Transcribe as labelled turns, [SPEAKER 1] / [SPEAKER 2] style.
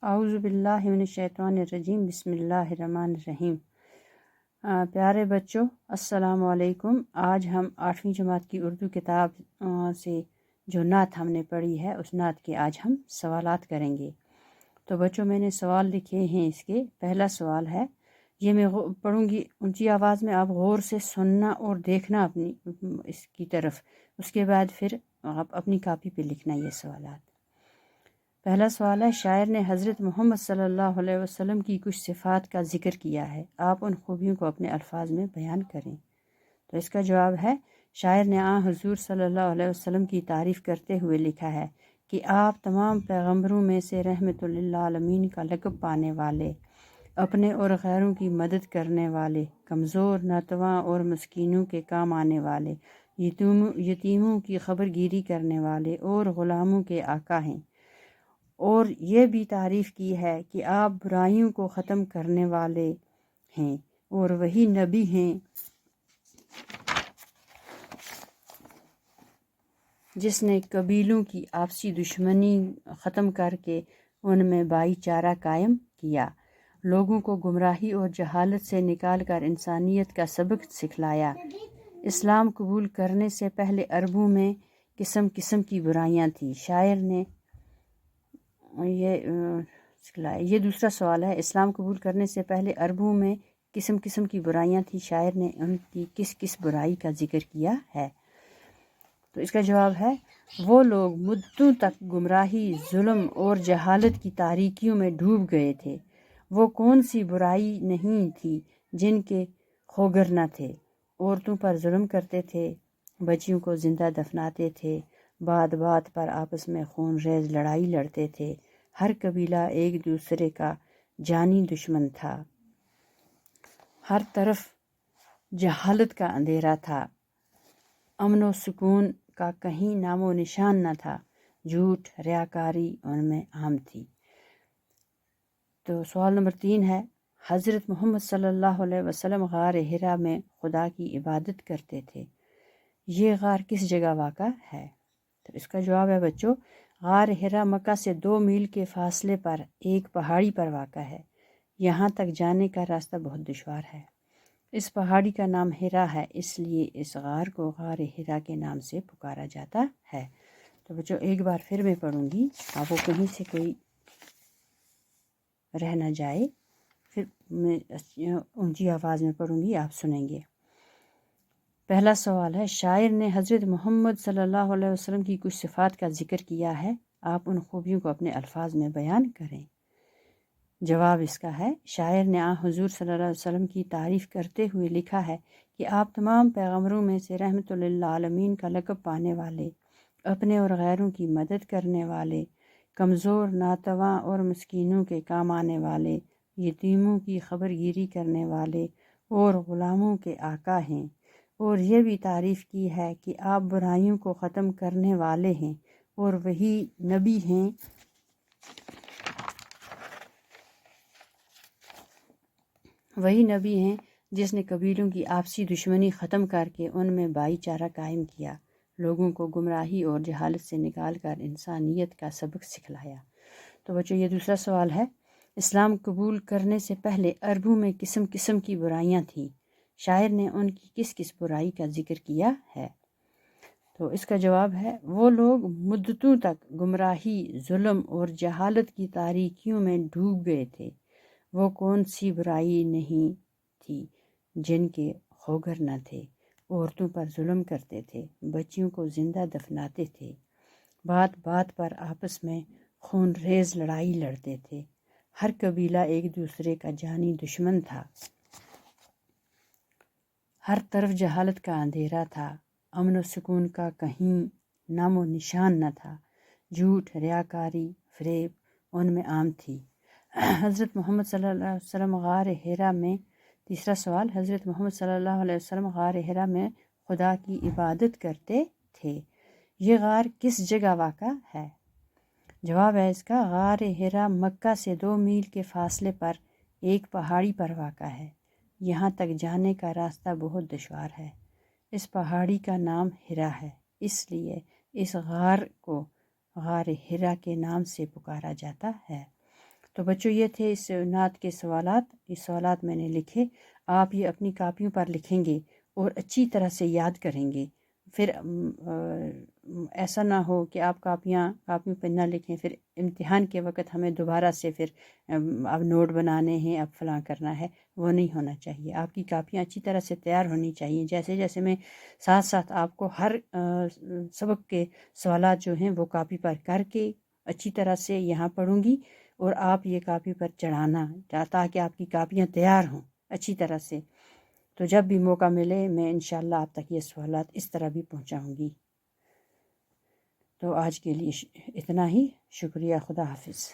[SPEAKER 1] اعوذ باللہ من الشیطان الرجیم، بسم اللہ الرحمن الرحیم۔ پیارے بچوں، السلام علیکم۔ آج ہم 8ویں جماعت کی اردو کتاب سے جو نعت ہم نے پڑھی ہے اس نعت کے آج ہم سوالات کریں گے۔ تو بچوں، میں نے سوال لکھے ہیں اس کے۔ پہلا سوال ہے، یہ میں پڑھوں گی اونچی آواز میں، آپ غور سے سننا اور دیکھنا اپنی اس کی طرف، اس کے بعد پھر آپ اپنی کاپی پہ لکھنا یہ سوالات۔ پہلا سوال ہے، شاعر نے حضرت محمد صلی اللہ علیہ وسلم کی کچھ صفات کا ذکر کیا ہے، آپ ان خوبیوں کو اپنے الفاظ میں بیان کریں۔ تو اس کا جواب ہے، شاعر نے حضور صلی اللہ علیہ وسلم کی تعریف کرتے ہوئے لکھا ہے کہ آپ تمام پیغمبروں میں سے رحمت للعالمین کا لقب پانے والے، اپنے اور غیروں کی مدد کرنے والے، کمزور، ناتواں اور مسکینوں کے کام آنے والے، یتیموں کی خبر گیری کرنے والے اور غلاموں کے آقا ہیں، اور یہ بھی تعریف کی ہے کہ آپ برائیوں کو ختم کرنے والے ہیں اور وہی نبی ہیں جس نے قبیلوں کی آپسی دشمنی ختم کر کے ان میں بھائی چارہ قائم کیا، لوگوں کو گمراہی اور جہالت سے نکال کر انسانیت کا سبق سکھلایا۔ اسلام قبول کرنے سے پہلے عربوں میں قسم قسم کی برائیاں تھیں، شاعر نے یہ دوسرا سوال ہے، اسلام قبول کرنے سے پہلے عربوں میں قسم قسم کی برائیاں تھیں، شاعر نے ان کی کس کس برائی کا ذکر کیا ہے؟ تو اس کا جواب ہے، وہ لوگ مدتوں تک گمراہی، ظلم اور جہالت کی تاریکیوں میں ڈوب گئے تھے۔ وہ کون سی برائی نہیں تھی جن کے خوگر نہ تھے؟ عورتوں پر ظلم کرتے تھے، بچیوں کو زندہ دفناتے تھے، بات بات پر آپس میں خون ریز لڑائی لڑتے تھے، ہر قبیلہ ایک دوسرے کا جانی دشمن تھا، ہر طرف جہالت کا اندھیرا تھا، امن و سکون کا کہیں نام و نشان نہ تھا، جھوٹ، ریاکاری ان میں عام تھی۔ تو سوال نمبر 3 ہے، حضرت محمد صلی اللہ علیہ وسلم غار حرا میں خدا کی عبادت کرتے تھے، یہ غار کس جگہ واقع ہے؟ تو اس کا جواب ہے بچوں، غار حرا مکہ سے 2 میل کے فاصلے پر ایک پہاڑی پر واقع ہے، یہاں تک جانے کا راستہ بہت دشوار ہے۔ اس پہاڑی کا نام حرا ہے، اس لیے اس غار کو غار حرا کے نام سے پکارا جاتا ہے۔ تو بچوں ایک بار پھر میں پڑھوں گی، آپ وہ کہیں سے کوئی رہ نہ جائے، پھر میں اونچی آواز میں پڑھوں گی، آپ سنیں گے۔ پہلا سوال ہے، شاعر نے حضرت محمد صلی اللہ علیہ وسلم کی کچھ صفات کا ذکر کیا ہے، آپ ان خوبیوں کو اپنے الفاظ میں بیان کریں۔ جواب اس کا ہے، شاعر نے حضور صلی اللہ علیہ وسلم کی تعریف کرتے ہوئے لکھا ہے کہ آپ تمام پیغمبروں میں سے رحمت للعالمین کا لقب پانے والے، اپنے اور غیروں کی مدد کرنے والے، کمزور، ناتواں اور مسکینوں کے کام آنے والے، یتیموں کی خبر گیری کرنے والے اور غلاموں کے آقا ہیں، اور یہ بھی تعریف کی ہے کہ آپ برائیوں کو ختم کرنے والے ہیں اور وہی نبی ہیں جس نے قبیلوں کی آپسی دشمنی ختم کر کے ان میں بھائی چارہ قائم کیا، لوگوں کو گمراہی اور جہالت سے نکال کر انسانیت کا سبق سکھلایا۔ تو بچوں یہ دوسرا سوال ہے، اسلام قبول کرنے سے پہلے عربوں میں قسم قسم کی برائیاں تھیں، شاعر نے ان کی کس کس برائی کا ذکر کیا ہے؟ تو اس کا جواب ہے، وہ لوگ مدتوں تک گمراہی، ظلم اور جہالت کی تاریکیوں میں ڈوب گئے تھے، وہ کون سی برائی نہیں تھی جن کے خوگر نہ تھے، عورتوں پر ظلم کرتے تھے، بچیوں کو زندہ دفناتے تھے، بات بات پر آپس میں خون ریز لڑائی لڑتے تھے، ہر قبیلہ ایک دوسرے کا جانی دشمن تھا، ہر طرف جہالت کا اندھیرا تھا، امن و سکون کا کہیں نام و نشان نہ تھا، جھوٹ، ریاکاری، فریب ان میں عام تھی۔ حضرت محمد صلی اللہ علیہ وسلم غار حرا میں تیسرا سوال، حضرت محمد صلی اللہ علیہ وسلم غار حرا میں خدا کی عبادت کرتے تھے، یہ غار کس جگہ واقع ہے؟ جواب ہے اس کا، غار حرا مکہ سے 2 میل کے فاصلے پر ایک پہاڑی پر واقع ہے، یہاں تک جانے کا راستہ بہت دشوار ہے۔ اس پہاڑی کا نام حرا ہے، اس لیے اس غار کو غار حرا کے نام سے پکارا جاتا ہے۔ تو بچوں یہ تھے اس نعت کے سوالات. یہ سوالات میں نے لکھے. آپ یہ اپنی کاپیوں پر لکھیں گے اور اچھی طرح سے یاد کریں گے. پھر ایسا نہ ہو کہ آپ کاپیوں پہ نہ لکھیں، پھر امتحان کے وقت ہمیں دوبارہ سے پھر اب نوٹ بنانے ہیں، اب فلاں کرنا ہے. وہ نہیں ہونا چاہیے. آپ کی کاپیاں اچھی طرح سے تیار ہونی چاہیے. جیسے جیسے میں ساتھ ساتھ آپ کو ہر سبق کے سوالات جو ہیں وہ کاپی پر کر کے اچھی طرح سے یہاں پڑھوں گی، اور آپ یہ کاپی پر چڑھانا تاکہ آپ کی کاپیاں تیار ہوں اچھی طرح سے. تو جب بھی موقع ملے میں انشاءاللہ آپ تک یہ سوالات اس طرح بھی پہنچاؤں گی. تو آج کے لیے اتنا ہی. شکریہ. خدا حافظ.